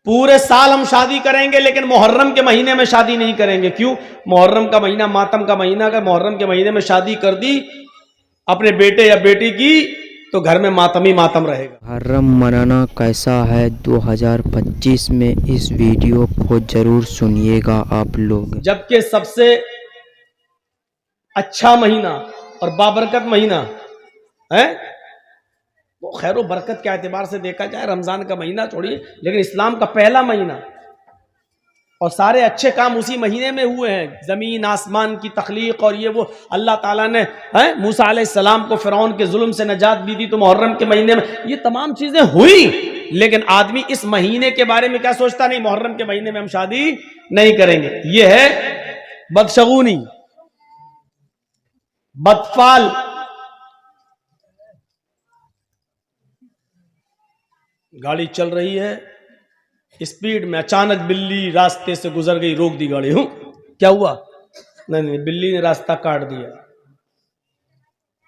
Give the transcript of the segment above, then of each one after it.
पूरे साल हम शादी करेंगे लेकिन मुहर्रम के महीने में शादी नहीं करेंगे। क्यों? मुहर्रम का महीना मातम का महीना, अगर मुहर्रम के महीने में शादी कर दी अपने बेटे या बेटी की तो घर में मातम ही मातम रहेगा। मुहर्रम मनाना कैसा है 2025 में, इस वीडियो को जरूर सुनिएगा आप लोग। जबकि सबसे अच्छा महीना और बाबरकत महीना है वो खैर बरकत के एतबार से देखा जाए रमजान का महीना छोड़िए, लेकिन इस्लाम का पहला महीना और सारे अच्छे काम उसी महीने में हुए हैं। जमीन आसमान की तख्लीक और ये वो अल्लाह ताला ने मूसा अलैहिस्सलाम को फिरौन के जुल्म से नजात दी थी तो मुहर्रम के महीने में ये तमाम चीजें हुई। लेकिन आदमी इस महीने के बारे में क्या सोचता? नहीं, मुहर्रम के महीने में हम शादी नहीं करेंगे। ये है बदशगुनी, बदफाल। गाड़ी चल रही है स्पीड में, अचानक बिल्ली रास्ते से गुजर गई, रोक दी गाड़ी। क्या हुआ? नहीं, बिल्ली ने रास्ता काट दिया।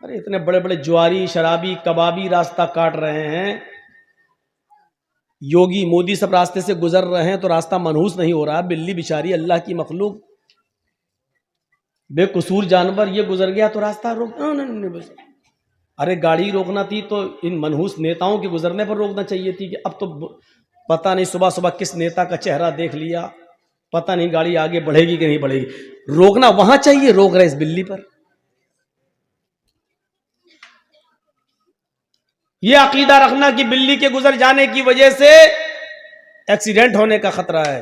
अरे इतने बड़े बड़े जुआरी, शराबी, कबाबी रास्ता काट रहे हैं, योगी मोदी सब रास्ते से गुजर रहे हैं तो रास्ता मनहूस नहीं हो रहा। बिल्ली बेचारी अल्लाह की मखलूक, बेकसूर जानवर, ये गुजर गया तो रास्ता रोक। नहीं, अरे गाड़ी रोकना थी तो इन मनहूस नेताओं के गुजरने पर रोकना चाहिए थी। कि अब तो पता नहीं सुबह सुबह किस नेता का चेहरा देख लिया, पता नहीं गाड़ी आगे बढ़ेगी कि नहीं बढ़ेगी। रोकना वहां चाहिए, रोक रहे इस बिल्ली पर। यह अकीदा रखना कि बिल्ली के गुजर जाने की वजह से एक्सीडेंट होने का खतरा है।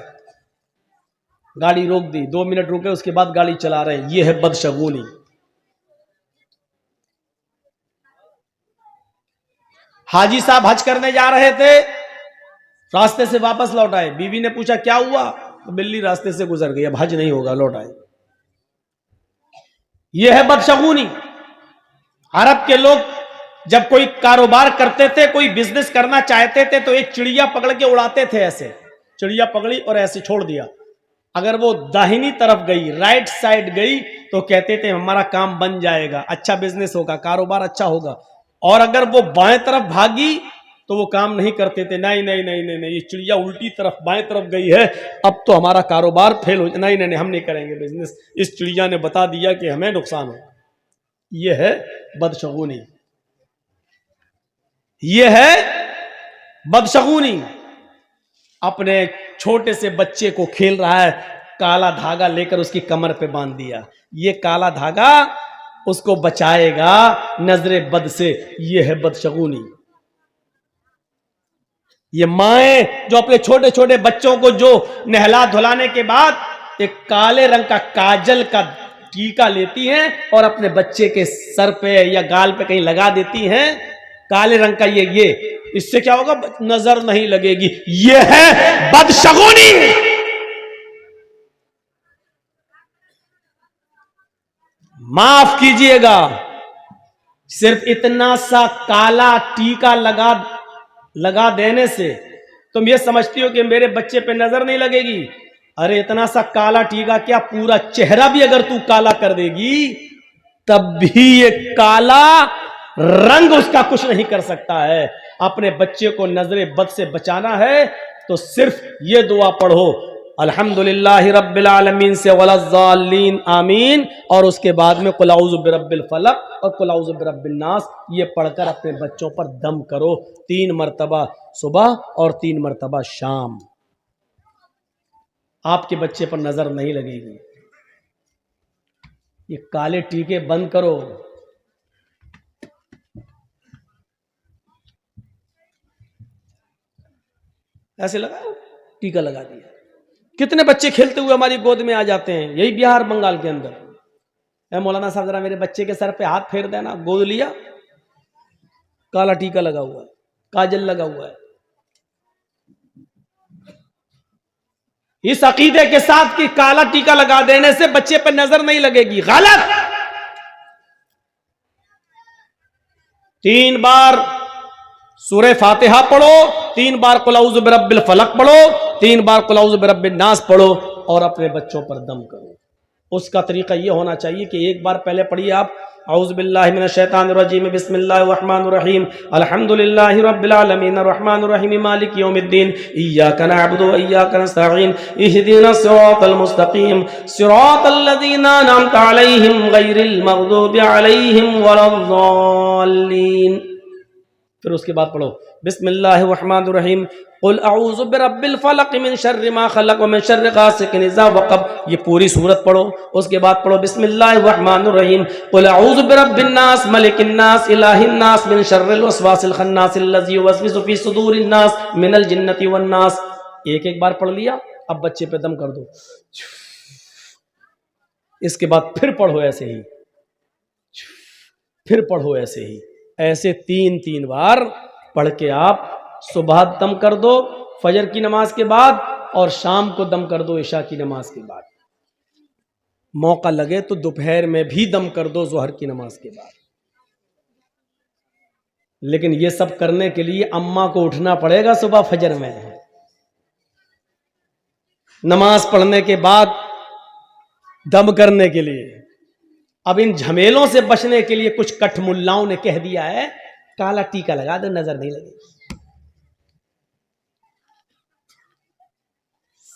गाड़ी रोक दी, 2 मिनट रुके, उसके बाद गाड़ी चला रहे हैं। यह है बदशगुनी। हाजी साहब हज करने जा रहे थे, रास्ते से वापस लौट आए। बीवी ने पूछा क्या हुआ? तो बिल्ली रास्ते से गुजर गई, अब हज नहीं होगा, लौट आए। यह है बदशगुनी। अरब के लोग जब कोई कारोबार करते थे, कोई बिजनेस करना चाहते थे तो एक चिड़िया पकड़ के उड़ाते थे। ऐसे चिड़िया पकड़ी और ऐसे छोड़ दिया, अगर वो दाहिनी तरफ गई, राइट साइड गई तो कहते थे हमारा काम बन जाएगा, अच्छा बिजनेस होगा, कारोबार अच्छा होगा। और अगर वो बाएं तरफ भागी तो वो काम नहीं करते थे। नहीं नहीं नहीं नहीं नहीं, ये चिड़िया उल्टी तरफ बाएं तरफ गई है, अब तो हमारा कारोबार फेल हो, नहीं नहीं नहीं, हम नहीं करेंगे बिजनेस, इस चिड़िया ने बता दिया कि हमें नुकसान हो। यह है बदशगुनी, यह है बदशगुनी। अपने छोटे से बच्चे को खेल रहा है, काला धागा लेकर उसकी कमर पे बांध दिया। ये काला धागा उसको बचाएगा नजरे बद से। यह है बदशगुनी। ये माएं जो अपने छोटे छोटे बच्चों को जो नहला धुलाने के बाद एक काले रंग का काजल का टीका लेती हैं और अपने बच्चे के सर पे या गाल पे कहीं लगा देती हैं, काले रंग का ये इससे क्या होगा? नजर नहीं लगेगी। ये है बदशगुनी। माफ कीजिएगा, सिर्फ इतना सा काला टीका लगा देने से तुम ये समझती हो कि मेरे बच्चे पे नजर नहीं लगेगी। अरे इतना सा काला टीका क्या, पूरा चेहरा भी अगर तू काला कर देगी तब भी ये काला रंग उसका कुछ नहीं कर सकता है। अपने बच्चे को नजरे बद से बचाना है तो सिर्फ ये दुआ पढ़ो, अल्हम्दुलिल्लाहि रब्बिल आलमीन से वलज़्ज़ालीन आमीन, और उसके बाद में कुल औज़ु बिरब्बिल फलक और कुल औज़ु बिरब्बिन नास, ये पढ़कर अपने बच्चों पर दम करो 3 मरतबा सुबह और 3 मरतबा शाम। आपके बच्चे पर नजर नहीं लगेगी। ये काले टीके बंद करो। ऐसे लगाओ, टीका लगा दिया। कितने बच्चे खेलते हुए हमारी गोद में आ जाते हैं, यही बिहार बंगाल के अंदर। मौलाना साहब जरा मेरे बच्चे के सर पे हाथ फेर देना, गोद लिया, काला टीका लगा हुआ है, काजल लगा हुआ है। इस अकीदे के साथ कि काला टीका लगा देने से बच्चे पर नजर नहीं लगेगी, गलत। 3 बार सूरह फातिहा पढ़ो, 3 बार कुल औज़ु बिरब्बिल फलक पढ़ो, 3 बार कुल औज़ु बिरब्बिन नास पढ़ो और अपने बच्चों पर दम करो। उसका तरीका यह होना चाहिए कि एक बार पहले पढ़िए आप औज़ु बिल्लाहि मिनश शैतानिर रजीम बिस्मिल्लाहिर रहमानिर रहीम अल्हम्दुलिल्लाहि रब्बिल आलमीन अर्रहमानिर रहीम मालिकि यौमिद्दीन इय्याका नअबुदु व इय्याका नस्तईन इहदिनस सिरातल मुस्तकीम सिरातल लज़ीना अनअमता अलैहिम गैरिल मग़दूबि अलैहिम वलद्दाल्लीन। फिर उसके बाद पढ़ो बिस्मिल्लाहिर रहमानिर रहीम कुल अऊज़ु बिरब्बिल फलक मिन शर्रि मा खलक व मिन शर्रि गासिकिन इज़ा वक़ब। ये पूरी सूरत पढ़ो। उसके बाद पढ़ो बिस्मिल्लाहिर रहमानिर रहीम कुल अऊज़ु बिरब्बिन नास मलिकिन नास इलाहिन नास मिन शर्रिल वसवासिल खन्नास अल्लज़ी युवस्विसु फी सुदूरिन नास मिनल जिन्नति वन नास। एक एक बार पढ़ लिया, अब बच्चे पे दम कर दो। इसके बाद फिर पढ़ो ऐसे ही, फिर पढ़ो ऐसे ही, ऐसे 3-3 बार पढ़ के आप सुबह दम कर दो फजर की नमाज के बाद, और शाम को दम कर दो इशा की नमाज के बाद। मौका लगे तो दोपहर में भी दम कर दो ज़ोहर की नमाज के बाद। लेकिन ये सब करने के लिए अम्मा को उठना पड़ेगा सुबह फजर में, नमाज पढ़ने के बाद दम करने के लिए। अब इन झमेलों से बचने के लिए कुछ कठमुल्लाओं ने कह दिया है काला टीका लगा दो, नजर नहीं लगेगी।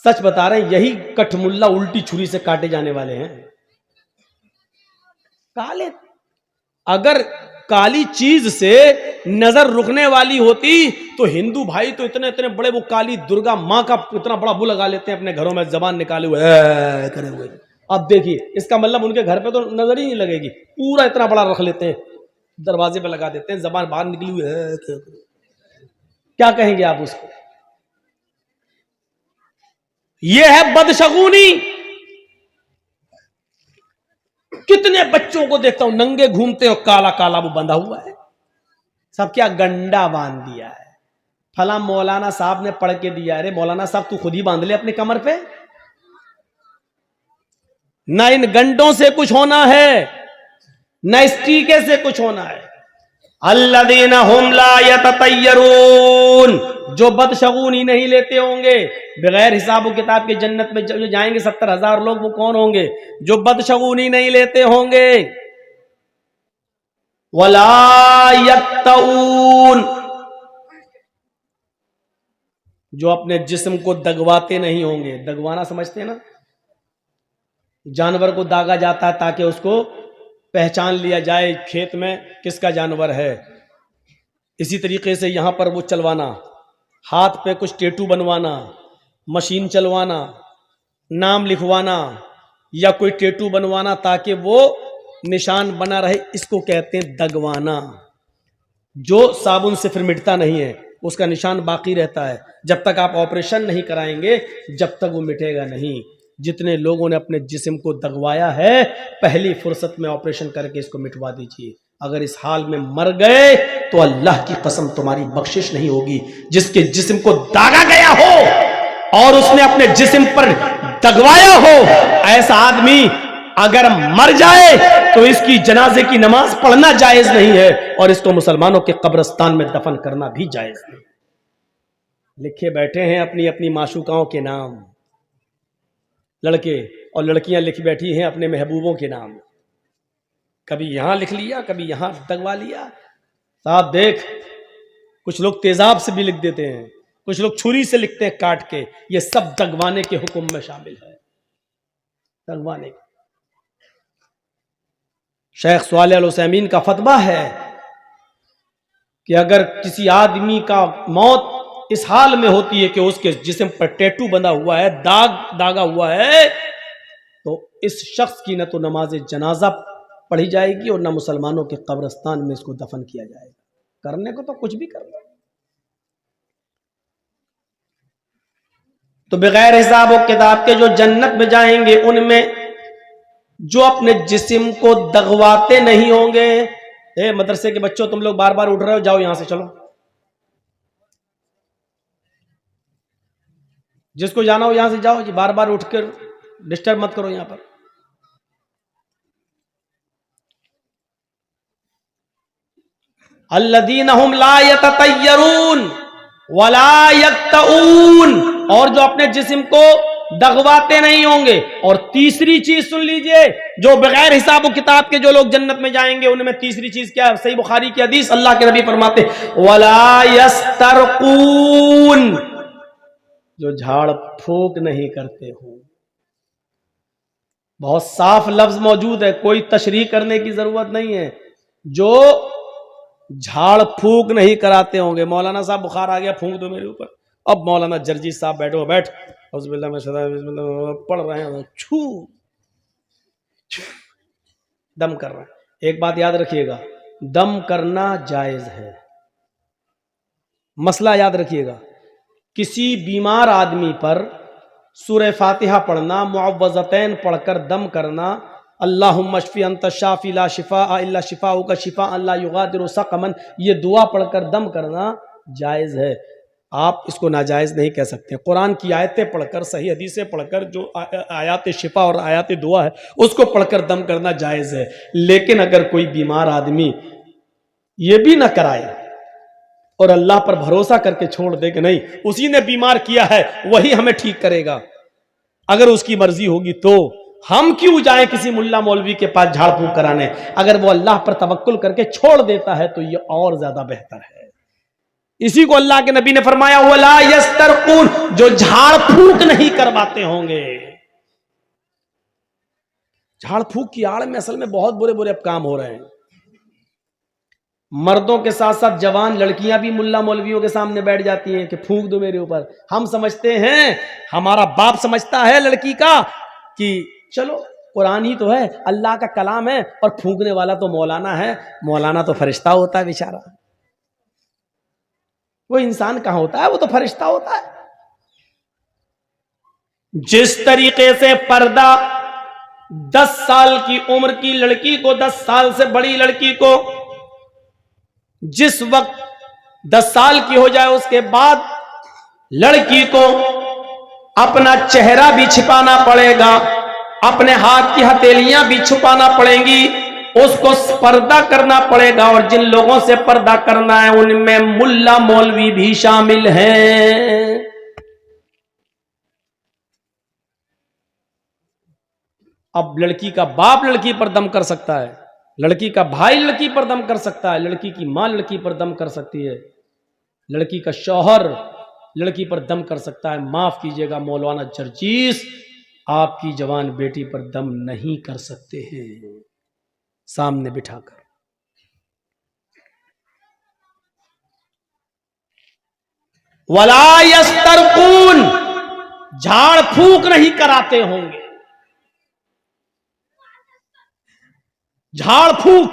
सच बता रहे हैं, यही कठमुल्ला उल्टी छुरी से काटे जाने वाले हैं। काले, अगर काली चीज से नजर रुकने वाली होती तो हिंदू भाई तो इतने इतने बड़े वो काली दुर्गा मां का इतना बड़ा वो लगा लेते हैं अपने घरों में, जबान निकाले हुए करे हुए। अब देखिए इसका मतलब उनके घर पे तो नजर ही नहीं लगेगी, पूरा इतना बड़ा रख लेते हैं, दरवाजे पे लगा देते हैं, जबान बाहर निकली हुई है। क्या कहेंगे आप उसको? यह है बदशगुनी। कितने बच्चों को देखता हूं नंगे घूमते और काला काला वो बंधा हुआ है, सब क्या गंडा बांध दिया है। फला मौलाना साहब ने पढ़ के दिया। अरे मौलाना साहब तू खुद ही बांध ले अपने कमर पे। न इन गंडों से कुछ होना है, न इस टीके से कुछ होना है। अल्लज़ीना हुम ला यततय्यरून, जो बदशगुनी नहीं लेते होंगे, बगैर हिसाब व किताब के जन्नत में जो जाएंगे 70,000 लोग, वो कौन होंगे? जो बदशगुनी नहीं लेते होंगे। वला यक्तऊन, जो अपने जिस्म को दगवाते नहीं होंगे। दगवाना समझते हैं ना, जानवर को दागा जाता है ताकि उसको पहचान लिया जाए खेत में किसका जानवर है। इसी तरीके से यहां पर वो चलवाना, हाथ पे कुछ टैटू बनवाना, मशीन चलवाना, नाम लिखवाना या कोई टैटू बनवाना ताकि वो निशान बना रहे, इसको कहते हैं दगवाना। जो साबुन से फिर मिटता नहीं है, उसका निशान बाकी रहता है। जब तक आप ऑपरेशन नहीं कराएंगे जब तक वो मिटेगा नहीं। जितने लोगों ने अपने जिस्म को दगवाया है, पहली फुर्सत में ऑपरेशन करके इसको मिटवा दीजिए। अगर इस हाल में मर गए तो अल्लाह की कसम तुम्हारी बख्शिश नहीं होगी। जिसके जिस्म को दागा गया हो और उसने अपने जिस्म पर दगवाया हो, ऐसा आदमी अगर मर जाए तो इसकी जनाजे की नमाज पढ़ना जायज नहीं है और इसको मुसलमानों के कब्रिस्तान में दफन करना भी जायज नहीं। लिखे बैठे हैं अपनी अपनी माशूकाओं के नाम, लड़के और लड़कियां लिख बैठी हैं अपने महबूबों के नाम। कभी यहां लिख लिया, कभी यहां दगवा लिया। साहब देख, कुछ लोग तेजाब से भी लिख देते हैं, कुछ लोग छुरी से लिखते हैं काट के। ये सब दगवाने के हुक्म में शामिल है। दगवाने शेख सालेह अल उसैमीन का फतवा है कि अगर किसी आदमी का मौत इस हाल में होती है कि उसके जिस्म पर टैटू बंधा हुआ है, दागा हुआ है, तो इस शख्स की न तो नमाज जनाजा पढ़ी जाएगी और न मुसलमानों के कब्रिस्तान में इसको दफन किया जाएगा। करने को तो कुछ भी कर लो। तो बगैर हिसाब और किताब के जो जन्नत में जाएंगे, उनमें जो अपने जिस्म को दगवाते नहीं होंगे। मदरसे के बच्चों, तुम लोग बार बार उठ रहे हो, जाओ यहां से, चलो। जिसको जाना हो यहां से जाओ जी, बार बार उठकर डिस्टर्ब मत करो यहां पर। अल्लज़ीना हुम ला यततय्यरून वला यक्तऊन, और जो अपने जिस्म को दगवाते नहीं होंगे। और तीसरी चीज सुन लीजिए, जो बगैर हिसाब व किताब के जो लोग जन्नत में जाएंगे उनमें तीसरी चीज क्या है? सही बुखारी की हदीस, अल्लाह के नबी फरमाते वला यस्तरकून, जो झाड़ फूक नहीं करते हो। बहुत साफ लफ्ज मौजूद है, कोई तशरीह करने की जरूरत नहीं है। जो झाड़ फूक नहीं कराते होंगे। मौलाना साहब बुखार आ गया, फूंक दो मेरे ऊपर। अब मौलाना जर्जी साहब बैठो, बैठ पढ़ रहे हैं, छू दम कर रहे हैं। एक बात याद रखिएगा, दम करना जायज है। मसला याद रखिएगा, किसी बीमार आदमी पर सूरह फातिहा पढ़ना, मुअव्वज़तैन पढ़कर दम करना, अल्लाहुम्मा शफ़ी अंत शाफ़ी ला शिफ़ा इल्ला शिफ़ाउ का शिफ़ा अल्ला युगादिरु सक़मन, ये दुआ पढ़कर दम करना जायज़ है। आप इसको नाजायज़ नहीं कह सकते। कुरान की आयतें पढ़कर, सही हदीसें पढ़कर, जो आयात शिफ़ा और आयात दुआ है उसको पढ़कर दम करना जायज़ है। लेकिन अगर कोई बीमार आदमी ये भी ना कराए और अल्लाह पर भरोसा करके छोड़ दे कि नहीं उसी ने बीमार किया है वही हमें ठीक करेगा, अगर उसकी मर्जी होगी तो हम क्यों जाएं किसी मुल्ला मौलवी के पास झाड़ फूक कराने। अगर वो अल्लाह पर तवक्कुल करके छोड़ देता है तो ये और ज्यादा बेहतर है। इसी को अल्लाह के नबी ने फरमाया वला यस्तरकून, जो झाड़ फूक नहीं करवाते होंगे। झाड़ फूक की आड़ में असल में बहुत बुरे बुरे काम हो रहे हैं। मर्दों के साथ साथ जवान लड़कियां भी मुल्ला मौलवियों के सामने बैठ जाती हैं कि फूंक दो मेरे ऊपर। हम समझते हैं, हमारा बाप समझता है लड़की का कि चलो कुरान ही तो है, अल्लाह का कलाम है, और फूंकने वाला तो मौलाना है। मौलाना तो फरिश्ता होता है बेचारा, वो इंसान कहां होता है, वो तो फरिश्ता होता है। जिस तरीके से पर्दा 10 साल की उम्र की लड़की को, 10 साल से बड़ी लड़की को जिस वक्त 10 साल की हो जाए उसके बाद लड़की को अपना चेहरा भी छिपाना पड़ेगा, अपने हाथ की हथेलियां भी छुपाना पड़ेंगी, उसको पर्दा करना पड़ेगा। और जिन लोगों से पर्दा करना है उनमें मुल्ला मौलवी भी शामिल हैं। अब लड़की का बाप लड़की पर दम कर सकता है, लड़की का भाई लड़की पर दम कर सकता है, लड़की की मां लड़की पर दम कर सकती है, लड़की का शौहर लड़की पर दम कर सकता है। माफ कीजिएगा मौलाना जर्जीस, आपकी जवान बेटी पर दम नहीं कर सकते हैं सामने बिठाकर। वला यस्तरकून, झाड़ फूक नहीं कराते होंगे। झाड़ फूक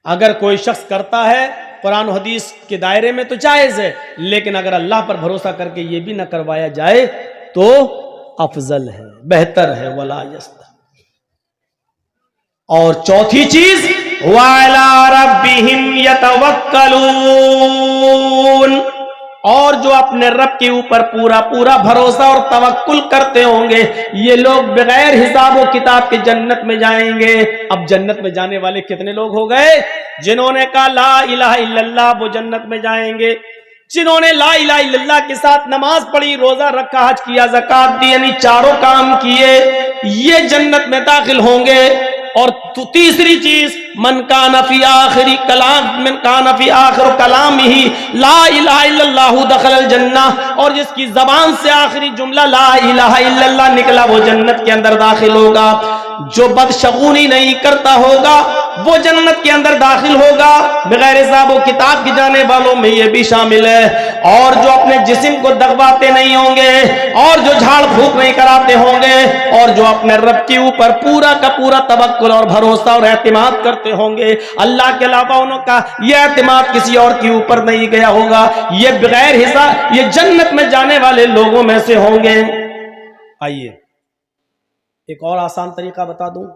अगर कोई शख्स करता है कुरान हदीस के दायरे में तो जायज है, लेकिन अगर अल्लाह पर भरोसा करके ये भी ना करवाया जाए तो अफजल है, बेहतर है। वला यस्तर। और चौथी चीज वाला रब्बिहिम यतवक्कलून, और जो अपने रब के ऊपर पूरा पूरा भरोसा और तवक्कुल करते होंगे, ये लोग बगैर हिसाब व किताब के जन्नत में जाएंगे। अब जन्नत में जाने वाले कितने लोग हो गए? जिन्होंने कहा ला इलाहा इल्लल्लाह वो जन्नत में जाएंगे। जिन्होंने ला इलाहा इल्लल्लाह के साथ नमाज पढ़ी, रोजा रखा, हज किया, ज़कात दी, यानी चारों काम किए, ये जन्नत में दाखिल होंगे। और तीसरी चीज मन काना फी आखिरी कलाम, मन काना फी आखिर कलाम ही ला इलाहा इल्लल्लाहु दखलल जन्नह, और जिसकी जबान से आखिरी जुमला ला इलाहा इल्लल्लाह निकला वो जन्नत के अंदर दाखिल होगा। जो बदशगुनी नहीं करता होगा वो जन्नत के अंदर दाखिल होगा। बगैर हिसाब व किताब की जाने वालों में ये भी शामिल है। और जो अपने जिस्म को दगवाते नहीं होंगे, और जो झाड़ फूक नहीं कराते होंगे, और जो अपने रब के ऊपर पूरा का पूरा तवक्कुल और भरोसा और एतमाद करते होंगे, अल्लाह के अलावा उनका यह एतमाद किसी और के ऊपर नहीं गया होगा, ये बगैर हिसाब ये जन्नत में जाने वाले लोगों में से होंगे। आइए एक और आसान तरीका बता दूं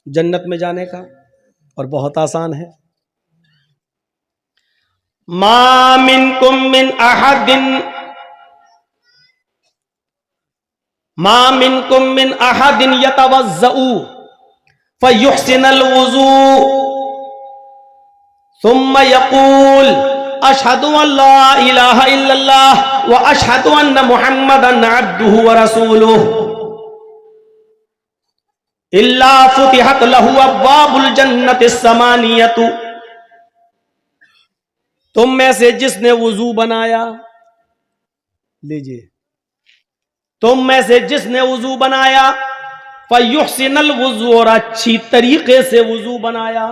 जन्नत में जाने का, और बहुत आसान है। मा मिनकुम मिन अहदिन, मा मिनकुम मिन अहदिन यतवज़्ज़उ फयुहसिनुल वुज़ू सुम्मा यक़ूल अशहदु अल्ला इलाहा इल्लल्लाह व अशहदु अन्ना मुहम्मदन अब्दुहु व रसूलुहु इल्ला फुतिहत लहु अब्वाबुल जन्नति समानियतु। तुम में से जिसने वुजू बनाया, लीजिए, तुम में से जिसने वुजू बनाया, फयुहसिनल वुजू, और अच्छी तरीके से वुजू बनाया।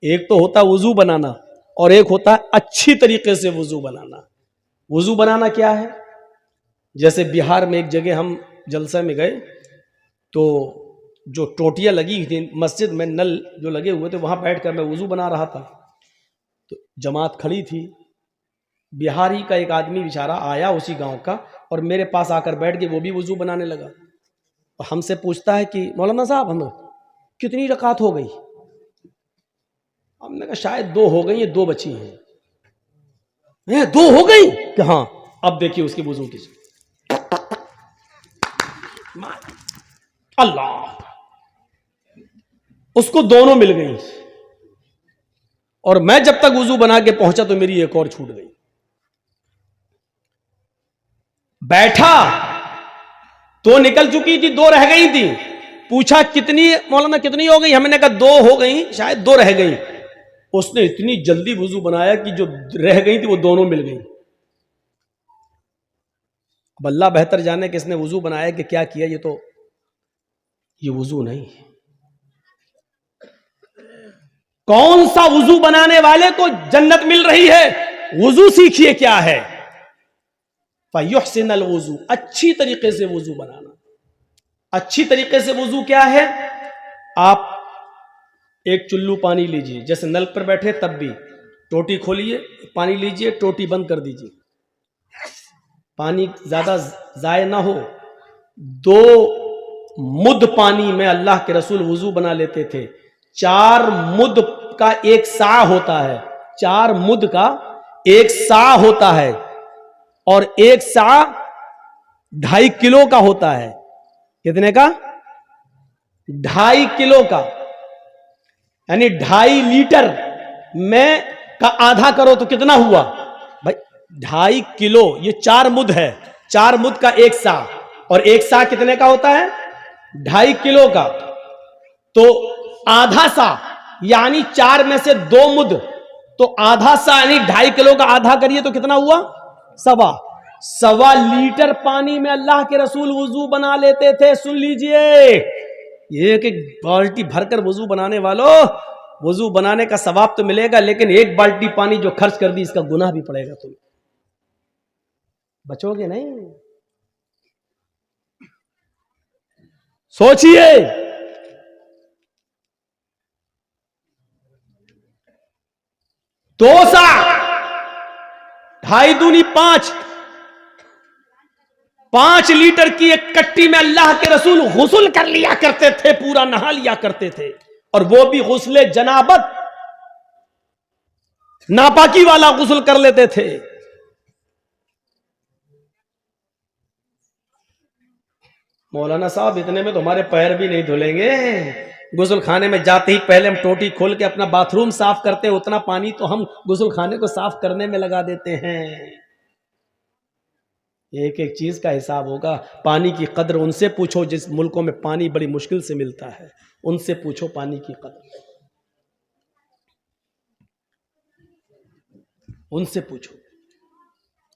एक तो होता वुजू बनाना और एक होता है अच्छी तरीके से वुजू बनाना। वुजू बनाना क्या है? जैसे बिहार में एक जगह हम जलसे में गए तो जो टोटियां लगी थी मस्जिद में, नल जो लगे हुए थे, वहां बैठकर मैं वुजू बना रहा था। तो जमात खड़ी थी, बिहारी का एक आदमी बेचारा आया उसी गांव का और मेरे पास आकर बैठ के वो भी वुजू बनाने लगा और हमसे पूछता है कि मौलाना साहब हमें कितनी रकात हो गई? हमने कहा शायद 2 हो गई, ये 2 बची हैं। 2 हो गई कि हाँ। अब देखिए उसकी वुजू की, अल्लाह, उसको दोनों मिल गई और मैं जब तक वुजू बना के पहुंचा तो मेरी एक और छूट गई। बैठा तो निकल चुकी थी, 2 रह गई थी। पूछा कितनी मौलाना, कितनी हो गई? हमने कहा 2 हो गई, शायद 2 रह गई। उसने इतनी जल्दी वुजू बनाया कि जो रह गई थी वो दोनों मिल गई। अब अल्लाह बेहतर जाने कि इसने वुजू बनाया कि क्या किया, ये वुजू नहीं है। कौन सा वुजू बनाने वाले को जन्नत मिल रही है? वुजू सीखिए क्या है। फयुहसिनल वुजू, अच्छी तरीके से वुजू बनाना। अच्छी तरीके से वुजू क्या है? आप एक चुल्लू पानी लीजिए, जैसे नल पर बैठे तब भी, टोटी खोलिए, पानी लीजिए, टोटी बंद कर दीजिए, पानी ज्यादा जाय ना हो। 2 मुद पानी में अल्लाह के रसूल वुजू बना लेते थे। 4 मुद का 1 सा होता है, 4 मुद का 1 सा होता है और 1 सा 2.5 किलो का होता है। कितने का? 2.5 किलो का, यानी 2.5 लीटर में का आधा करो तो कितना हुआ भाई? 2.5 किलो। ये 4 मुद है, 4 मुद का 1 सा, और 1 सा कितने का होता है? 2.5 किलो का। तो आधा सा यानी 4 में से 2 मुद, तो आधा सा यानी 2.5 किलो का आधा करिए तो कितना हुआ? 1.25 लीटर पानी में अल्लाह के रसूल वुजू बना लेते थे। सुन लीजिए, एक एक बाल्टी भरकर वुजू बनाने वालों, वुजू बनाने का सवाब तो मिलेगा, लेकिन एक बाल्टी पानी जो खर्च कर दी इसका गुनाह भी पड़ेगा। तुम बचोगे नहीं। सोचिए, दो सा 2.5 दूनी 5 लीटर की एक कट्टी में अल्लाह के रसूल गुस्ल कर लिया करते थे, पूरा नहा लिया करते थे, और वो भी गुस्ले जनाबत, नापाकी वाला गुस्ल कर लेते थे। मौलाना साहब इतने में तो हमारे पैर भी नहीं धुलेंगे। गुस्ल खाने में जाते ही पहले हम टोटी खोल के अपना बाथरूम साफ करते हैं, उतना पानी तो हम गुस्ल खाने को साफ करने में लगा देते हैं। एक एक चीज का हिसाब होगा। पानी की कदर उनसे पूछो जिस मुल्कों में पानी बड़ी मुश्किल से मिलता है, उनसे पूछो पानी की कदर, उनसे पूछो।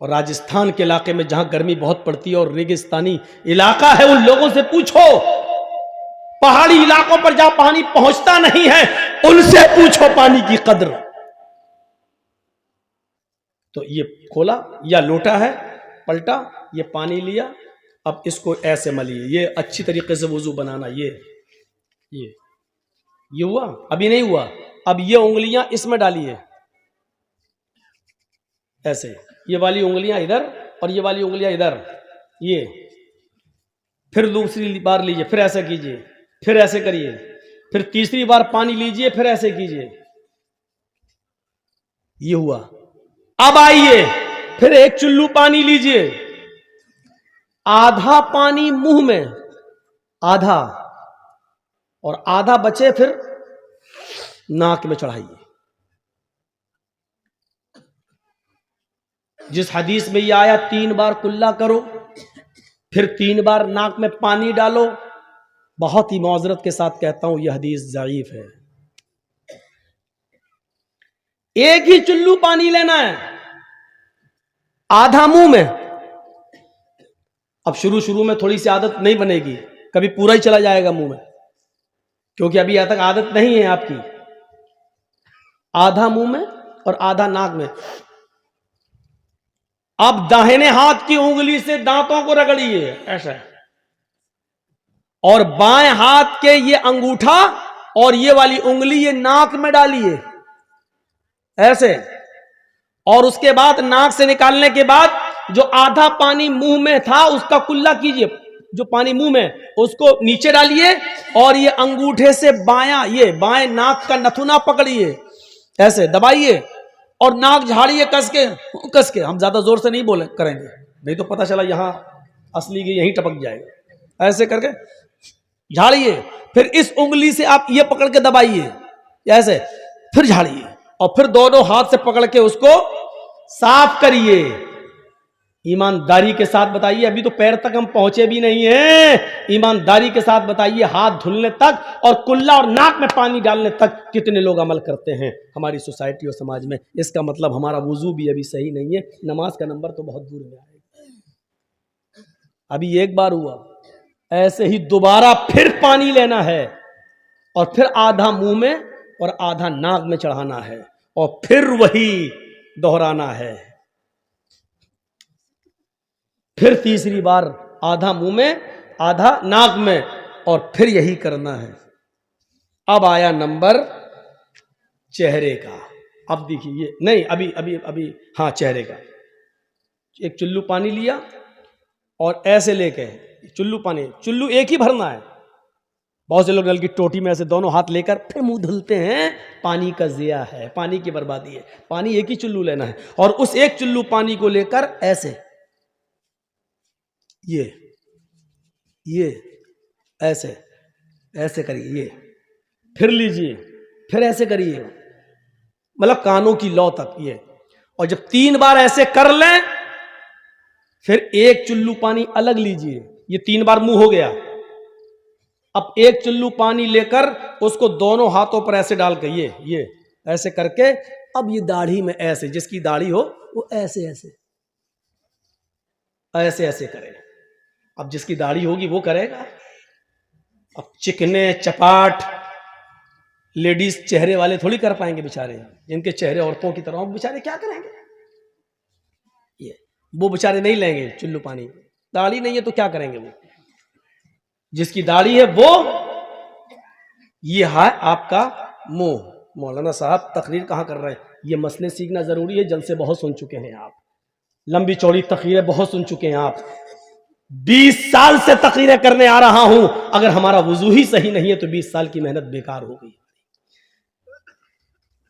और राजस्थान के इलाके में जहां गर्मी बहुत पड़ती है और रेगिस्तानी इलाका है, उन लोगों से पूछो। पहाड़ी इलाकों पर जहां पानी पहुंचता नहीं है, उनसे पूछो पानी की कदर। तो ये खोला, या लोटा है, पलटा, ये पानी लिया, अब इसको ऐसे मलिए, ये अच्छी तरीके से वुजू बनाना। ये हुआ? अभी नहीं हुआ। अब ये उंगलियां इसमें डालिए ऐसे, ये वाली उंगलियां इधर और ये वाली उंगलियां इधर, ये। फिर दूसरी बार लीजिए, फिर ऐसे कीजिए, फिर ऐसे करिए, फिर तीसरी बार पानी लीजिए, फिर ऐसे कीजिए। ये हुआ। अब आइए, फिर एक चुल्लू पानी लीजिए, आधा पानी मुंह में, आधा, और आधा बचे फिर नाक में चढ़ाइए। जिस हदीस में ये आया 3 बार कुल्ला करो, फिर 3 बार नाक में पानी डालो, बहुत ही मौजरत के साथ कहता हूं यह हदीस ज़ईफ है। एक ही चुल्लू पानी लेना है, आधा मुंह में। अब शुरू शुरू में थोड़ी सी आदत नहीं बनेगी, कभी पूरा ही चला जाएगा मुंह में, क्योंकि अभी यहां तक आदत नहीं है आपकी। आधा मुंह में और आधा नाक में। अब दाहिने हाथ की उंगली से दांतों को रगड़िए ऐसा, और बाएं हाथ के ये अंगूठा और ये वाली उंगली ये नाक में डालिए ऐसे, और उसके बाद नाक से निकालने के बाद जो आधा पानी मुंह में था उसका कुल्ला कीजिए, जो पानी मुंह में उसको नीचे डालिए, और ये अंगूठे से ये बाएं नाक का नथुना पकड़िए ऐसे दबाइए, और नाक झाड़िए कस के। हम ज्यादा जोर से नहीं बोले करेंगे, नहीं तो पता चला यहां असली के यहीं टपक जाएगा। ऐसे करके झाड़िए, फिर इस उंगली से आप ये पकड़ के दबाइए ऐसे, फिर झाड़िए, और फिर दोनों हाथ से पकड़ के उसको साफ करिए। ईमानदारी के साथ बताइए, अभी तो पैर तक हम पहुंचे भी नहीं हैं, ईमानदारी के साथ बताइए हाथ धुलने तक और कुल्ला और नाक में पानी डालने तक कितने लोग अमल करते हैं हमारी सोसाइटी और समाज में। इसका मतलब हमारा वुजू भी अभी सही नहीं है, नमाज का नंबर तो बहुत दूर में आएगा। अभी एक बार हुआ, ऐसे ही दोबारा फिर पानी लेना है, और फिर आधा मुंह में और आधा नाक में चढ़ाना है, और फिर वही दोहराना है। फिर तीसरी बार आधा मुंह में आधा नाक में, और फिर यही करना है। अब आया नंबर चेहरे का। अब देखिए ये नहीं, अभी हाँ चेहरे का। एक चुल्लू पानी लिया और ऐसे लेके चुल्लू एक ही भरना है। बहुत से लोग नल की टोटी में ऐसे दोनों हाथ लेकर फिर मुंह धुलते हैं, पानी का ज़िया है, पानी की बर्बादी है। पानी एक ही चुल्लू लेना है, और उस एक चुल्लू पानी को लेकर ऐसे ये ऐसे करिए, ये फिर लीजिए, फिर ऐसे करिए, मतलब कानों की लौ तक ये। और जब 3 बार ऐसे कर लें, फिर एक चुल्लू पानी अलग लीजिए। ये 3 बार मुंह हो गया। अब एक चुल्लू पानी लेकर उसको दोनों हाथों पर ऐसे डाल के ये ऐसे करके, अब ये दाढ़ी में ऐसे, जिसकी दाढ़ी हो वो ऐसे करे। अब जिसकी दाढ़ी होगी वो करेगा। अब चिकने चपाट लेडीज चेहरे वाले थोड़ी कर पाएंगे बेचारे, जिनके चेहरे औरतों की तरह, वो बेचारे क्या करेंगे? वो बेचारे नहीं लेंगे चुल्लू पानी, दाढ़ी नहीं है तो क्या करेंगे वो? जिसकी दाढ़ी है वो, ये है आपका मुंह। मौलाना साहब तकरीर कहां कर रहे हैं? ये मसले सीखना जरूरी है, जलसे बहुत सुन चुके हैं आप, लंबी चौड़ी तकरीरें बहुत सुन चुके हैं आप। 20 साल से तकरीरें करने आ रहा हूं, अगर हमारा वुजू ही सही नहीं है तो 20 साल की मेहनत बेकार हो गई।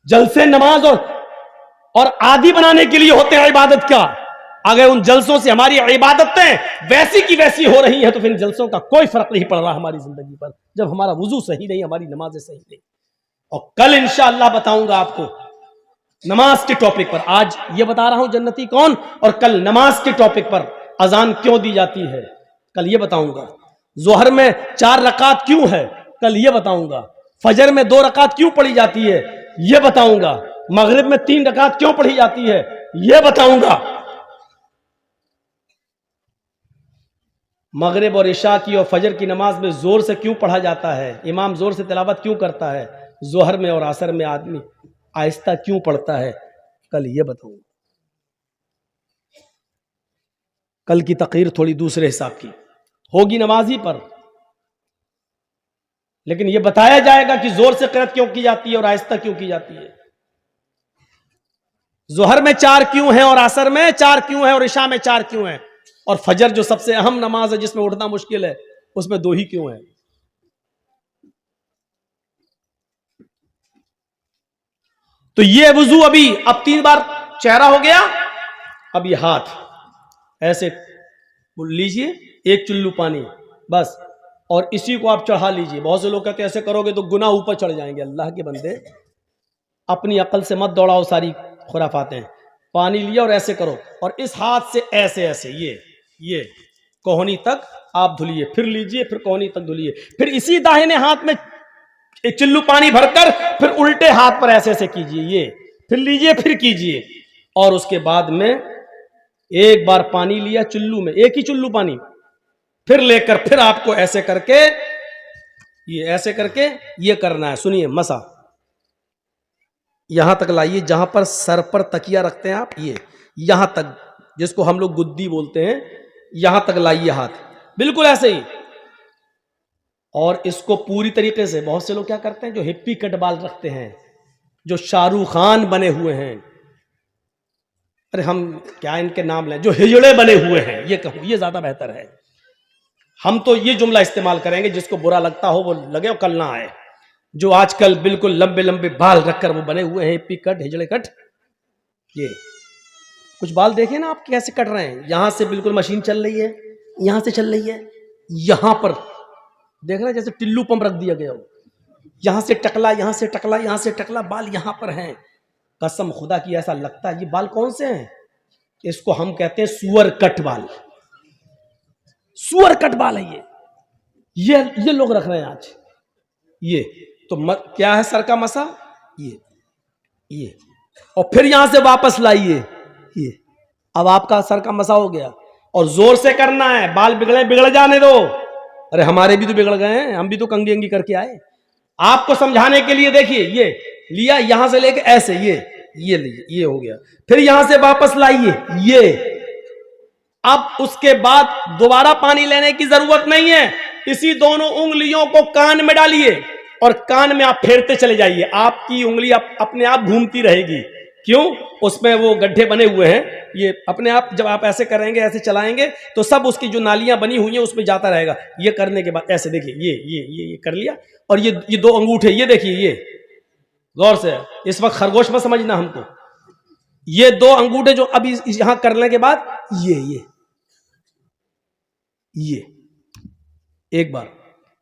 जलसे नमाज और आदि बनाने के लिए होते हैं इबादत का। अगर उन जलसों से हमारी इबादतें वैसी की वैसी हो रही हैं तो फिर जलसों का कोई फर्क नहीं पड़ रहा हमारी जिंदगी पर, जब हमारा वुजू सही नहीं, हमारी नमाजें सही नहीं। और कल इंशाअल्लाह बताऊंगा आपको नमाज के टॉपिक पर। आज ये बता रहा हूं जन्नती कौन, और कल नमाज के टॉपिक पर अजान क्यों दी जाती है, कल ये बताऊंगा। जोहर में 4 रकात क्यों है, कल ये बताऊंगा। फजर में 2 रकात क्यों पढ़ी जाती है, ये बताऊंगा। मगरिब में 3 रकात क्यों पढ़ी जाती है, ये बताऊंगा। मगरिब और इशा की और फजर की नमाज में जोर से क्यों पढ़ा जाता है, इमाम जोर से तिलावत क्यों करता है, जोहर में और असर में आदमी आहिस्ता क्यों पढ़ता है, कल ये बताऊंगा। कल की तकरीर थोड़ी दूसरे हिसाब की होगी नमाजी पर, लेकिन यह बताया जाएगा कि जोर से क़िरात क्यों की जाती है और आहिस्ता क्यों की जाती है। जोहर में 4 क्यों है और असर में 4 क्यों है और इशा में 4 क्यों है, और फजर जो सबसे अहम नमाज है जिसमें उठना मुश्किल है उसमें 2 ही क्यों है। तो ये वुजू अभी, अब 3 बार चेहरा हो गया, अब ये हाथ ऐसे लीजिए, एक चुल्लू पानी बस, और इसी को आप चढ़ा लीजिए। बहुत से लोग कहते हैं ऐसे करोगे तो गुनाह ऊपर चढ़ जाएंगे। अल्लाह के बंदे, अपनी अकल से मत दौड़ाओ सारी खुराफातें। पानी लिया और ऐसे करो, और इस हाथ से ऐसे ऐसे ये कोहनी तक आप धुलिए, फिर लीजिए, फिर कोहनी तक धुलिए, फिर इसी दाहिने हाथ में एक चिल्लू पानी भरकर फिर उल्टे हाथ पर ऐसे ऐसे कीजिए, ये फिर लीजिए, फिर कीजिए। और उसके बाद में एक बार पानी लिया चुल्लू में, एक ही चुल्लू पानी, फिर लेकर फिर आपको ऐसे करके ये करना है। सुनिए, मसा यहां तक लाइए, जहां पर सर पर तकिया रखते हैं आप, ये यहां तक, जिसको हम लोग गुद्दी बोलते हैं, यहां तक लाइए हाथ, बिल्कुल ऐसे ही। और इसको पूरी तरीके से, बहुत से लोग क्या करते हैं जो हिप्पी कट बाल रखते हैं, जो शाहरुख खान बने हुए हैं, अरे हम क्या इनके नाम लें, जो हिजड़े बने हुए हैं, ये कहूं, ये ज्यादा बेहतर है। हम तो ये जुमला इस्तेमाल करेंगे, जिसको बुरा लगता हो वो लगे और कल ना आए। जो आजकल बिल्कुल लंबे लंबे बाल रखकर वो बने हुए हैं, हिप्पी कट, हिजड़े कट, ये कुछ बाल देखे ना आप कैसे कट रहे हैं, यहां से बिल्कुल मशीन चल रही है, यहां से चल रही है, यहां पर देख रहे हैं जैसे टिल्लू पंप रख दिया गया हो, यहां से टकला, यहां से टकला, यहां से टकला, बाल यहां पर हैं। कसम खुदा की ऐसा लगता है, ये बाल कौन से हैं, इसको हम कहते हैं सुअर कट बाल, सुअर कट बाल है ये लोग रख रहे हैं आज। ये तो क्या है सर का मसा, ये और फिर यहां से वापस लाइए, ये अब आपका सर का मसा हो गया। और जोर से करना है, बाल बिगड़ जाने दो। अरे हमारे भी तो बिगड़ गए हैं, हम भी तो कंगी अंगी करके आए। आपको समझाने के लिए देखिए, ये लिया यहां से लेके ऐसे, ये लीजिए, ये हो गया, फिर यहां से वापस लाइए, ये। अब उसके बाद दोबारा पानी लेने की जरूरत नहीं है, इसी दोनों उंगलियों को कान में डालिए और कान में आप फेरते चले जाइए, आपकी उंगली अपने आप घूमती रहेगी। क्यों? उसमें वो गड्ढे बने हुए हैं, ये अपने आप जब आप ऐसे करेंगे, ऐसे चलाएंगे तो सब उसकी जो नालियां बनी हुई हैं उसमें जाता रहेगा। ये करने के बाद ऐसे देखिए, ये कर लिया, और ये दो अंगूठे, ये देखिए, ये गौर से, इस वक्त खरगोश में समझना हमको, ये दो अंगूठे जो अभी यहां करने के बाद ये एक बार,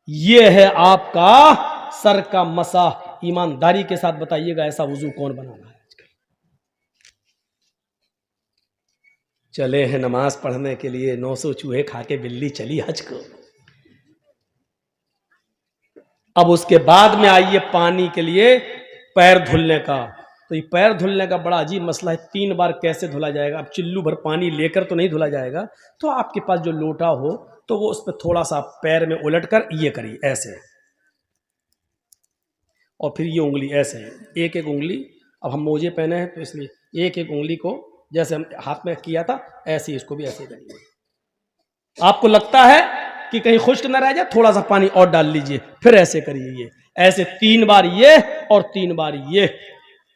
ये है आपका सर का मसा। ईमानदारी के साथ बताइएगा, ऐसा वुजू कौन बना रहा है आजकल? चले हैं नमाज पढ़ने के लिए, 900 चूहे खा के बिल्ली चली हज को। अब उसके बाद में आइए पानी के लिए पैर धुलने का। तो ये पैर धुलने का बड़ा अजीब मसला है, 3 बार कैसे धुला जाएगा? अब चिल्लू भर पानी लेकर तो नहीं धुला जाएगा, तो आपके पास जो लोटा हो तो वो उस पर थोड़ा सा पैर में उलट कर ये करिए ऐसे, और फिर ये उंगली ऐसे, एक एक उंगली, अब हम मोजे पहने हैं तो इसलिए एक एक उंगली को जैसे हम हाथ में किया था ऐसे इसको भी ऐसे करिए। आपको लगता है कि कहीं खुश्क न रह जाए, थोड़ा सा पानी और डाल लीजिए, फिर ऐसे करिए, ये ऐसे 3 बार ये और 3 बार ये,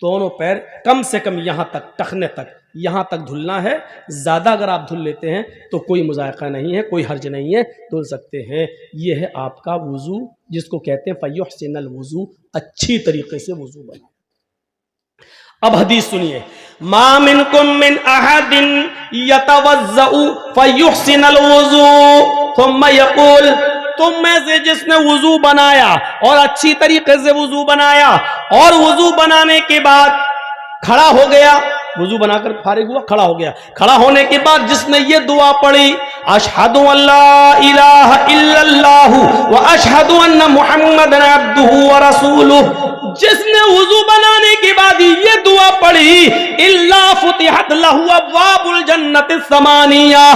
दोनों पैर कम से कम यहां तक, टखने तक, यहां तक धुलना है। ज्यादा अगर आप धुल लेते हैं तो कोई मुजायका नहीं है, कोई हर्ज नहीं है, धुल सकते हैं। ये है आपका वुजू, जिसको कहते हैं फयुहसिनुल वुजू, अच्छी तरीके से वुजू बना। अब हदीस सुनिए, मा मिनकुम मिन अहदिन यतवज़्ज़उ फयुहसिनुल वुजू थुम्मा यक़ूल, तुम में से जिसने वुजू बनाया और अच्छी तरीके से वुजू बनाया, और वुजू बनाने के बाद खड़ा हो गया, वुजू बनाकर फारिग हुआ, खड़ा हो गया, खड़ा होने के बाद जिसने ये दुआ पढ़ी, अशहदु अल्ला इलाहा इल्लल्लाहु व अशहदु अन्ना मुहम्मदन अब्दुहु व रसूलुहु, जिसने वुजू बनाने के बाद ये दुआ पढ़ी, इल्ला फुतिहत लहु अब्वाबुल जन्नति समानिया,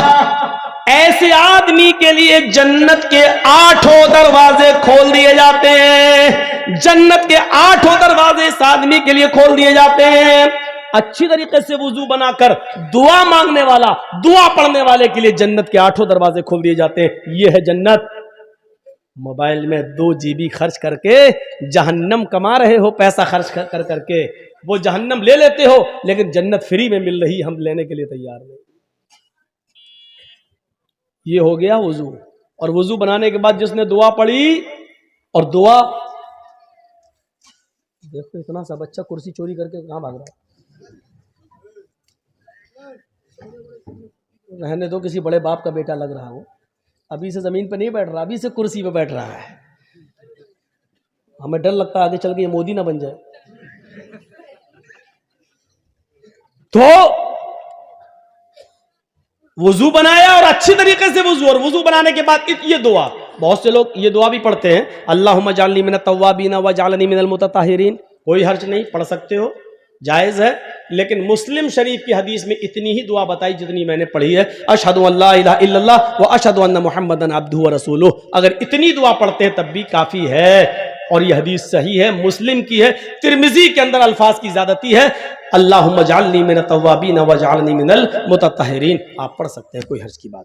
ऐसे आदमी के लिए जन्नत के 8 दरवाजे खोल दिए जाते हैं। जन्नत के 8 दरवाजे इस आदमी के लिए खोल दिए जाते हैं। अच्छी तरीके से वुजू बनाकर दुआ मांगने वाला, दुआ पढ़ने वाले के लिए जन्नत के 8 दरवाजे खोल दिए जाते हैं। ये है जन्नत। मोबाइल में 2 GB खर्च करके जहन्नम कमा रहे हो, पैसा खर्च कर करके वो जहन्नम ले लेते हो, लेकिन जन्नत फ्री में मिल रही, हम लेने के लिए तैयार नहीं। ये हो गया वुजू। और वुजू बनाने के बाद जिसने दुआ पढ़ी, और दुआ देखो, इतना सा बच्चा कुर्सी चोरी करके कहां भाग रहा है? रहने दो, किसी बड़े बाप का बेटा लग रहा हो, अभी से जमीन पर नहीं बैठ रहा, अभी से कुर्सी पे बैठ रहा है। हमें डर लगता है आगे चल के ये मोदी ना बन जाए। तो वजू बनाया और अच्छी तरीके से वजू, और वजू बनाने के बाद ये दुआ, बहुत से लोग ये दुआ भी पढ़ते हैं, अल्लाहुम्मा जालनी मिनत तव्वाबीन व जालनी मिनल मुतताहिरीन। कोई हर्ज नहीं, पढ़ सकते हो, जायज़ है। लेकिन मुस्लिम शरीफ की हदीस में इतनी ही दुआ बताई जितनी मैंने पढ़ी है, अशहदु अल्ला इलाहा इल्लल्लाह व अशहदु अन्ना मुहम्मदन अब्दुहु व रसूलुहु। अगर इतनी दुआ पढ़ते हैं तब भी काफ़ी है, और यह हदीस सही है, मुस्लिम की है। तिरमिजी के अंदर अल्फाज की ज्यादती है, अल्लाहुम्मा जालनी मिनत तव्वाबीन व जालनी मिनल मुतताहिरीन। आप पढ़ सकते हैं, कोई हर्ज की बात।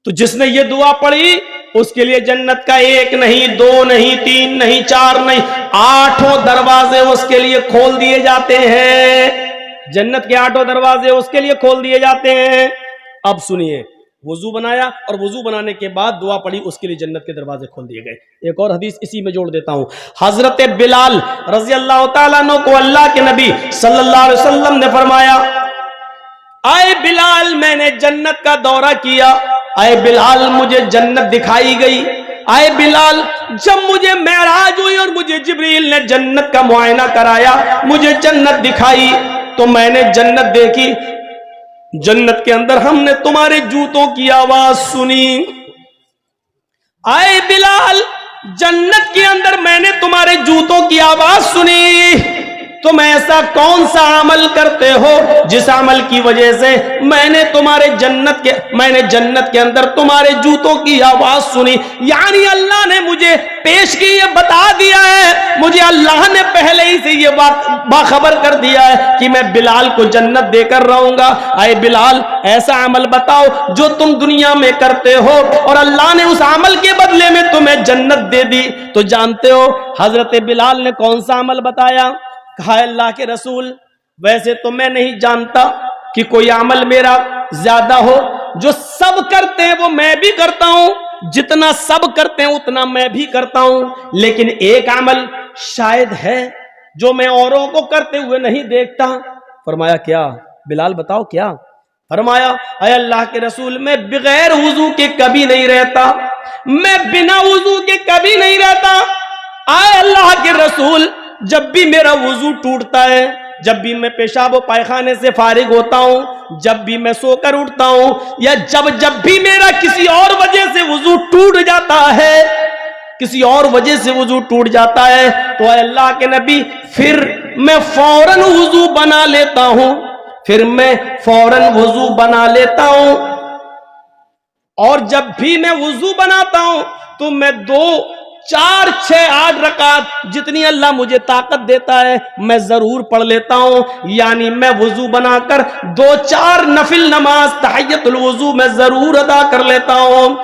तो जिसने ये दुआ पढ़ी उसके लिए जन्नत का 1 नहीं, 2 नहीं, 3 नहीं, 4 नहीं, 8 दरवाजे उसके लिए खोल दिए जाते हैं। जन्नत के 8 दरवाजे उसके लिए खोल दिए जाते हैं। अब सुनिए, वजू बनाया और वजू बनाने के बाद दुआ पढ़ी, उसके लिए जन्नत के दरवाजे खोल दिए गए। एक और हदीस इसी में जोड़ देता हूं। हजरत बिलाल रजी अल्लाह तआला अन्हु को अल्लाह के नबी सल्लल्लाहु अलैहि वसल्लम ने फरमाया, आए बिलाल मैंने जन्नत का दौरा किया, आए बिलाल मुझे जन्नत दिखाई गई, आए बिलाल जब मुझे मेराज हुई और मुझे जिब्रील ने जन्नत का मुआयना कराया, मुझे जन्नत दिखाई, तो मैंने जन्नत देखी। जन्नत के अंदर हमने तुम्हारे जूतों की आवाज सुनी। आए बिलाल जन्नत के अंदर मैंने तुम्हारे जूतों की आवाज सुनी। तुम ऐसा कौन सा अमल करते हो जिस अमल की वजह से मैंने जन्नत के अंदर तुम्हारे जूतों की आवाज सुनी। यानी अल्लाह ने मुझे पेश की, ये बता दिया है, मुझे अल्लाह ने पहले ही से ये बात बाखबर कर दिया है कि मैं बिलाल को जन्नत देकर रहूंगा। आए बिलाल ऐसा अमल बताओ जो तुम दुनिया में करते हो और अल्लाह ने उस अमल के बदले में तुम्हें जन्नत दे दी। तो जानते हो हजरत बिलाल ने कौन सा अमल बताया? कहा अल्लाह के रसूल वैसे तो मैं नहीं जानता कि कोई अमल मेरा ज्यादा हो, जो सब करते हैं वो मैं भी करता हूं, जितना सब करते हैं उतना मैं भी करता हूं, लेकिन एक अमल शायद है जो मैं औरों को करते हुए नहीं देखता। फरमाया क्या? बिलाल बताओ क्या? फरमाया अय अल्लाह के रसूल मैं बगैर वुजू के कभी नहीं रहता, मैं बिना वुजू के कभी नहीं रहता। आए अल्लाह के रसूल जब भी मेरा वुजू टूटता है, जब भी मैं पेशाब पायखाने से फारिग होता हूं, जब भी मैं सोकर उठता हूं, या जब भी मेरा किसी और वजह से वुजू टूट जाता है, किसी और वजह से वुजू टूट जाता है, तो अल्लाह के नबी फिर मैं फौरन वुजू बना लेता हूं, फिर मैं फौरन वुजू बना लेता हूं। और जब भी मैं वुजू बनाता हूं तो मैं 2, 4, 6, 8 रकात जितनी अल्लाह मुझे ताकत देता है मैं जरूर पढ़ लेता हूं। यानी मैं वुजू बनाकर 2-4 नफिल नमाज तहय्युतुल वुजू में जरूर अदा कर लेता हूं।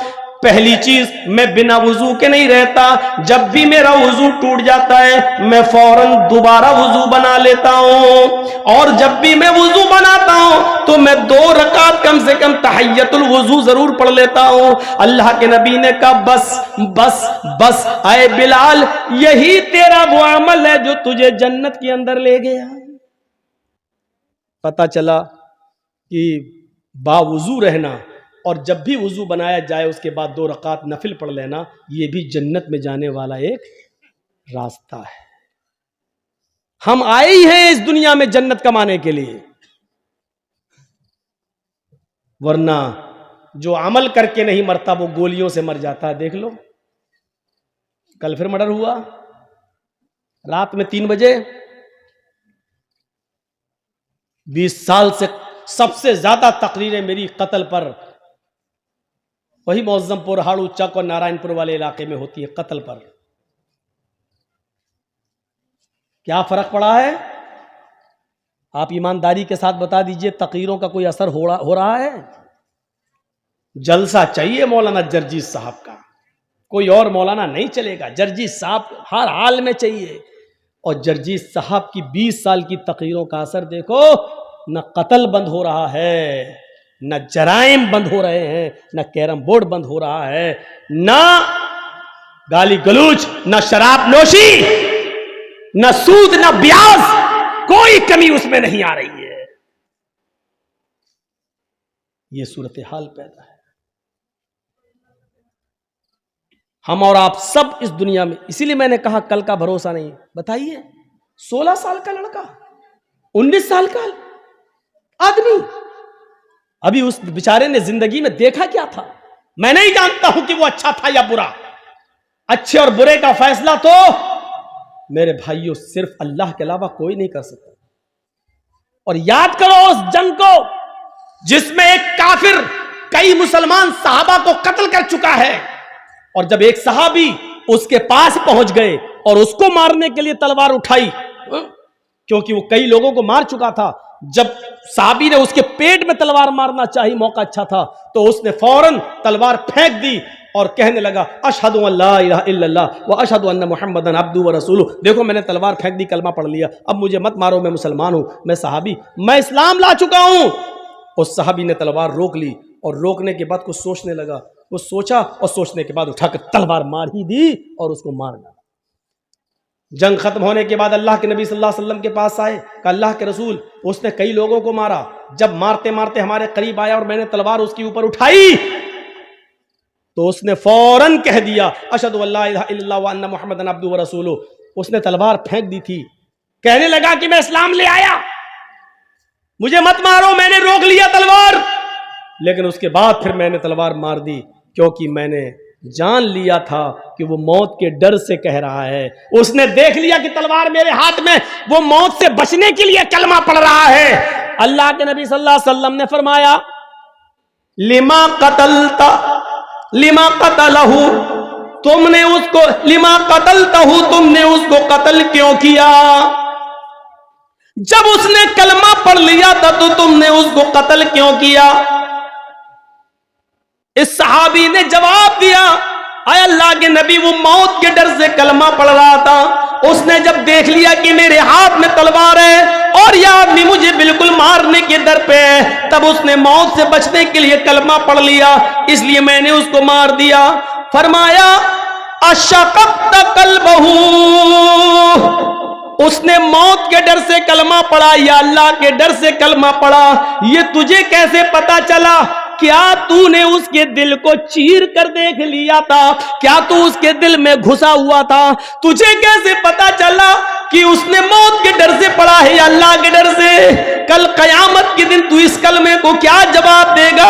पहली चीज मैं बिना वुजू के नहीं रहता, जब भी मेरा वुजू टूट जाता है मैं फौरन दोबारा वुजू बना लेता हूं, और जब भी मैं वुजू बनाता हूं तो मैं 2 रकात कम से कम तहय्युतुल वुजू जरूर पढ़ लेता हूं। अल्लाह के नबी ने कहा बस बस बस आए बिलाल यही तेरा वो अमल है जो तुझे जन्नत के अंदर ले गया। पता चला कि बावुजू रहना और जब भी वुजू बनाया जाए उसके बाद 2 रकात नफिल पढ़ लेना, ये भी जन्नत में जाने वाला एक रास्ता है। हम आए ही हैं इस दुनिया में जन्नत कमाने के लिए, वरना जो अमल करके नहीं मरता वो गोलियों से मर जाता है। देख लो कल फिर मर्डर हुआ रात में 3 बजे। 20 साल से सबसे ज्यादा तकरीरें मेरी कत्ल पर वही मौजमपुर, हाड़ू चक और नारायणपुर वाले इलाके में होती है, कत्ल पर। क्या फर्क पड़ा है? आप ईमानदारी के साथ बता दीजिए, तकरीरों का कोई असर हो रहा है? जलसा चाहिए मौलाना जर्जीस साहब का, कोई और मौलाना नहीं चलेगा, जर्जीस साहब हर हाल में चाहिए। और जर्जीस साहब की 20 साल की तकरीरों का असर देखो, न कत्ल बंद हो रहा है, न जराइम बंद हो रहे हैं, न कैरम बोर्ड बंद हो रहा है, न गाली गलूच, न शराब नोशी, न सूद, न ब्याज, कोई कमी उसमें नहीं आ रही है। यह सूरत हाल पैदा है। हम और आप सब इस दुनिया में, इसीलिए मैंने कहा कल का भरोसा नहीं। बताइए 16 साल का लड़का, 19 साल का आदमी अभी उस बेचारे ने जिंदगी में देखा क्या था? मैं नहीं जानता हूं कि वो अच्छा था या बुरा। अच्छे और बुरे का फैसला तो मेरे भाइयों सिर्फ अल्लाह के अलावा कोई नहीं कर सकता। और याद करो उस जंग को जिसमें एक काफिर कई मुसलमान सहाबा को कत्ल कर चुका है, और जब एक सहाबी उसके पास पहुंच गए और उसको मारने के लिए तलवार उठाई, क्योंकि वो कई लोगों को मार चुका था, जब सहाबी ने उसके पेट में तलवार मारना चाहिए, मौका अच्छा था, तो उसने फौरन तलवार फेंक दी और कहने लगा अशहदु अल्ला इलाहा इल्लल्लाह व अशहदु अन्ना मुहम्मदन अब्दुहु व रसूलुहु। देखो मैंने तलवार फेंक दी, कलमा पढ़ लिया, अब मुझे मत मारो, मैं मुसलमान हूं, मैं सहाबी, मैं इस्लाम ला चुका हूं। उस सहाबी ने तलवार रोक ली और रोकने के बाद कुछ सोचने लगा। वो सोचा और सोचने के बाद उठाकर तलवार मार ही दी और उसको मार डाला। जंग खत्म होने के बाद अल्लाह के नबी सल्लल्लाहु अलैहि वसल्लम के पास आए, कहा अल्लाह के रसूल, उसने कई लोगों को मारा, जब मारते मारते हमारे करीब आया और मैंने तलवार उसके ऊपर उठाई तो उसने फौरन कह दिया अशहदु अल्ला इलाहा इल्लल्लाह व अन्ना मुहम्मदन अब्दुहु व रसूलुहु। उसने तलवार फेंक दी थी, कहने लगा कि मैं इस्लाम ले आया, मुझे मत मारो, मैंने रोक लिया तलवार, लेकिन उसके बाद फिर मैंने तलवार मार दी, क्योंकि मैंने जान लिया था कि वो मौत के डर से कह रहा है। उसने देख लिया कि तलवार मेरे हाथ में, वो मौत से बचने के लिए कलमा पढ़ रहा है। अल्लाह के नबी सल्लल्लाहु अलैहि वसल्लम ने फरमाया लिमा कतलता लिमा कतलहू, तुमने उसको, लिमा कतलतहू, तुमने उसको कत्ल क्यों किया? जब उसने कलमा पढ़ लिया था तो तुमने उसको कत्ल क्यों किया? इस सहाबी ने जवाब दिया आय अल्लाह के नबी, वो मौत के डर से कलमा पढ़ रहा था, उसने जब देख लिया कि मेरे हाथ में तलवार है और यह आदमी मुझे बिल्कुल मारने के डर पे है, तब उसने मौत से बचने के लिए कलमा पढ़ लिया, इसलिए मैंने उसको मार दिया। फरमाया अशक़क़्त क़ल्बहू, उसने मौत के डर से कलमा पढ़ा या अल्लाह के डर से कलमा पढ़ा, ये तुझे कैसे पता चला? क्या तूने उसके दिल को चीर कर देख लिया था? क्या तू उसके दिल में घुसा हुआ था? तुझे कैसे पता चला कि उसने मौत के डर से पढ़ा है या अल्लाह के डर से? कल कयामत के दिन तू इस कलमे को क्या जवाब देगा?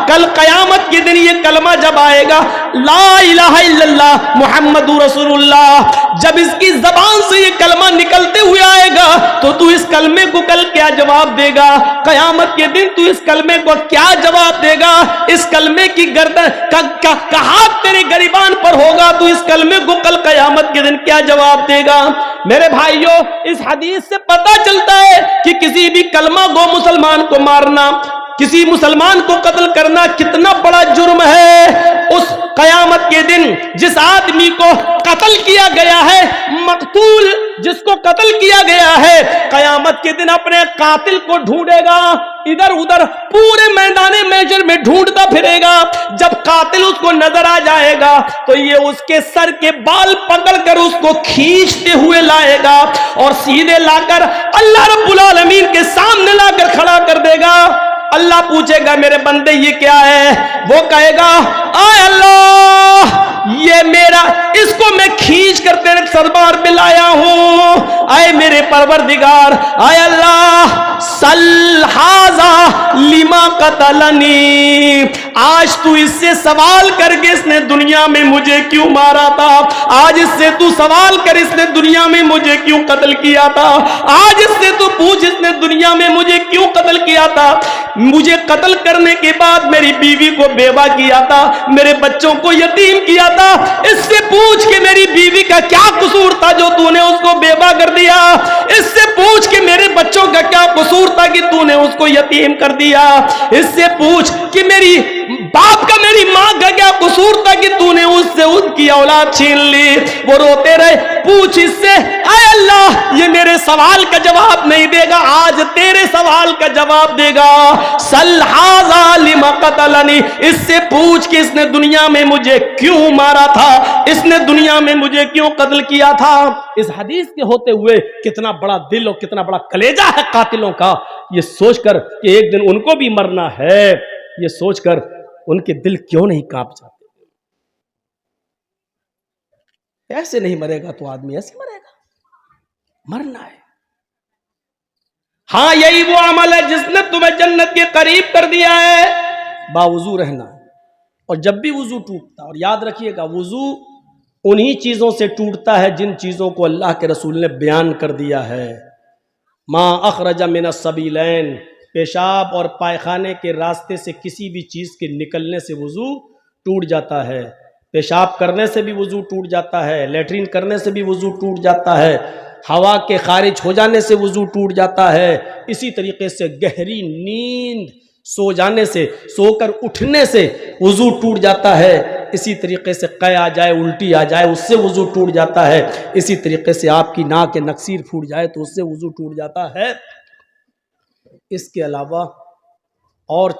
कल कयामत के दिन ये कलमा जब आएगा ला इलाहा इल्लल्लाह मुहम्मदुर रसूलुल्लाह, जब इसकी जबान से ये कलमा निकलते हुए आएगा तो तू इस कलमे को कल क्या जवाब देगा? कयामत के दिन तू इस कलमे को क्या जवाब देगा? इस कलमे की गर्दन का हाथ तेरे गरिबान पर होगा, तू इस कलमे को कल कयामत के दिन क्या जवाब देगा? मेरे भाइयों, इस हदीस से पता चलता है कि किसी भी कलमा गो मुसलमान को मारना, किसी मुसलमान को कत्ल करना कितना बड़ा जुर्म है। उस कयामत के दिन जिस आदमी को कत्ल किया गया है, मकतूल जिसको कत्ल किया गया है, कयामत के दिन अपने कातिल को ढूंढेगा, इधर उधर पूरे मैदाने महशर में ढूंढता फिरेगा। जब कातिल उसको नजर आ जाएगा तो ये उसके सर के बाल पकड़कर उसको खींचते हुए लाएगा और सीधे लाकर अल्लाह रब्बुल आलमीन के सामने लाकर खड़ा कर देगा। अल्लाह पूछेगा मेरे बंदे ये क्या है? वो कहेगा आय अल्लाह, ये मेरा, इसको मैं खींच कर तेरे सरबार में लाया हूं। आए मेरे परवरदिगार, आय अल्लाह, सल हाजा लिमा कतलनी, आज तू इससे सवाल करके इसने दुनिया में मुझे क्यों मारा था? आज इससे तू सवाल कर इसने दुनिया में मुझे क्यों कत्ल किया था? आज इससे तू पूछ इसने दुनिया में मुझे क्यों कत्ल किया था? मुझे कत्ल करने के बाद मेरी बीवी को बेवा किया था, मेरे बच्चों को यतीम किया था। इससे पूछ के मेरी बीवी का क्या कसूर था जो तूने उसको बेवा कर दिया? इससे पूछ के मेरे बच्चों का क्या कसूर था कि तूने उसको यतीम कर दिया? इससे पूछ कि मेरी बाप का, मेरी मां का क्या कसूर था कि तूने उससे उनकी औलाद छीन ली? वो रोते रहे। पूछ इससे, आय अल्लाह, ये मेरे सवाल का जवाब नहीं देगा, आज तेरे सवाल का जवाब देगा। सल हाजा लिमा कतलनी, इससे पूछ कि इसने दुनिया में मुझे क्यों मारा था, इसने दुनिया में मुझे क्यों कत्ल किया था। इस हदीस के होते हुए कितना बड़ा दिल और कितना बड़ा कलेजा है कातिलों का, ये सोचकर कि एक दिन उनको भी मरना है, ये सोचकर उनके दिल क्यों नहीं कांप जाते? ऐसे नहीं मरेगा तो आदमी ऐसे मरेगा, मरना है। हाँ, यही वो अमल है जिसने तुम्हें जन्नत के करीब कर दिया है, बावुजू रहना। और जब भी वुजू टूटता, और याद रखिएगा वुजू उन्हीं चीजों से टूटता है जिन चीजों को अल्लाह के रसूल ने बयान कर दिया है। माँ अखरजा मिनस सबीलैन, पेशाब और पायखाने के रास्ते से किसी भी चीज के निकलने से वुजू टूट जाता है। पेशाब करने से भी वुजू टूट जाता है, लेटरिन करने से भी वुजू टूट जाता है, हवा के खारिज हो जाने से वुजू टूट जाता है। इसी तरीके से गहरी नींद सो जाने से, सोकर उठने से वुजू टूट जाता है। इसी तरीके से कै आ जाए, उल्टी आ जाए, उससे वुजू टूट जाता है। इसी तरीके से आपकी नाक के नक्सीर फूट जाए तो उससे वुजू टूट जाता है। इसके अलावा और